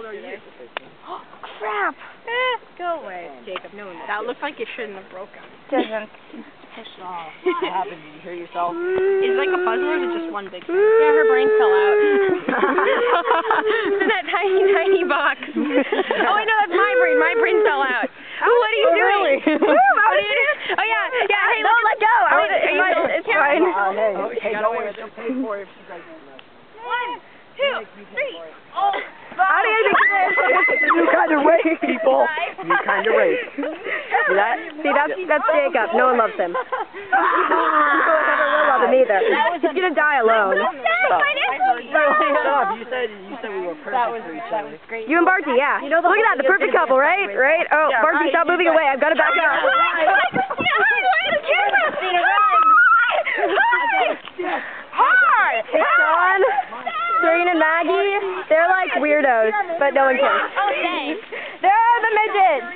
yesterday. Oh, crap! Go away, Jacob. No, that looks like it shouldn't have broken. Doesn't. What happened? Did you hear yourself? Is it like a puzzle or is it just one big thing? Yeah, her brain fell out. It's in that tiny, tiny box. Oh, wait, no, that's my brain. My brain fell out. What are you doing? Really? What are you doing? Oh, yeah. Yeah, hey, Don't let go! It's fine. Hey, don't worry, she'll pay for it if she doesn't. 1, 2, 3. Oh, How do you do this? You kind of rape people. You kind of rape. See that? See, that's Jacob. No one loves him. No one ever will love him either. He's gonna die alone. Shut up. You said we were perfect for each other. You and Barty, yeah. Look at that, the perfect couple, right? Right? Oh, Barty, stop moving away. I've got to back up. Hi! Hey, Sean, Serene and Maggie, they're like weirdos, but no one cares. Oh, thanks. They're the midgets.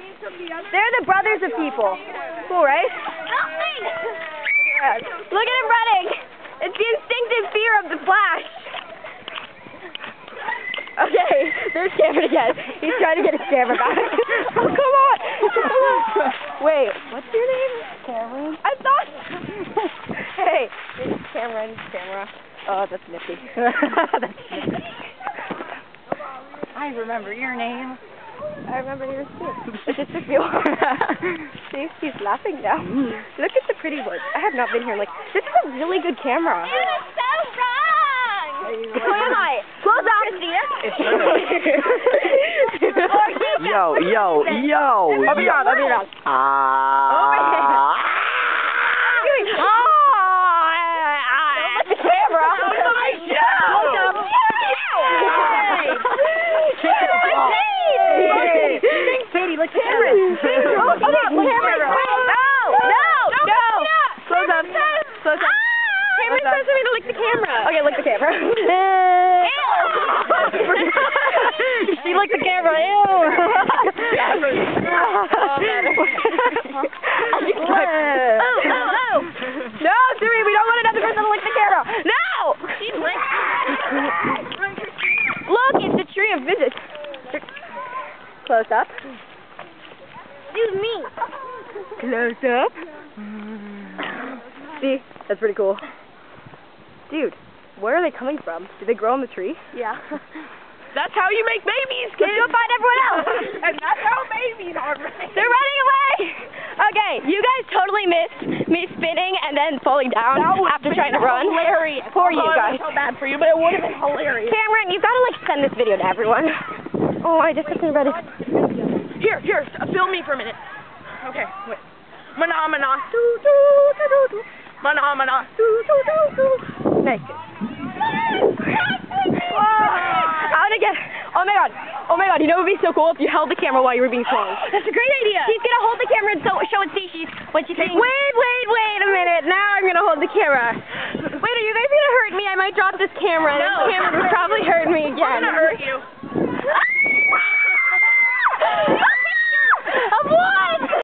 They're the brothers of people. Cool, right? Look at him running. It's the instinctive fear of the Flash. Okay, there's Cameron again. He's trying to get his camera back. Oh, come on. Wait, what's your name? Cameron? I thought... Hey, it's Cameron's camera. Oh, that's nifty. That's nifty. I remember your name. I remember yours too. It just took me a while. See, he's laughing now. Look at the pretty ones. I have not been here. Like, this is a really good camera. It is so wrong! Who am I? Close up. Yo. I'll be on. The camera. Close up. Katie, look at Cameron. Close up. Camera. No. Close up. Cameron says for me to lick the camera. Okay, lick the camera. She licked the camera. Ew. No, Siri, we don't want another person to lick the camera. No. She's licked. Look, it's a tree of visits. Close up. Excuse me. Close up. See, that's pretty cool. Dude, where are they coming from? Did they grow on the tree? Yeah. That's how you make babies, kids. Let's go find everyone else. And that's how babies are raised. They're running away. Okay, you guys totally missed me spinning and then falling down after trying to run. Hilarious. Poor you guys. I felt bad for you, but it would have been hilarious. Cameron, you gotta like send this video to everyone. Oh, I just wasn't ready. Here, film me for a minute. Okay, wait. Mana, Nice. Oh my god, you know what would be so cool if you held the camera while you were being closed. That's a great idea. He's gonna hold the camera and show it species when she's saying, wait a minute, now I'm gonna hold the camera. Wait, are you guys gonna hurt me? I might drop this camera. No. This camera would probably hurt me again. I'm gonna hurt you.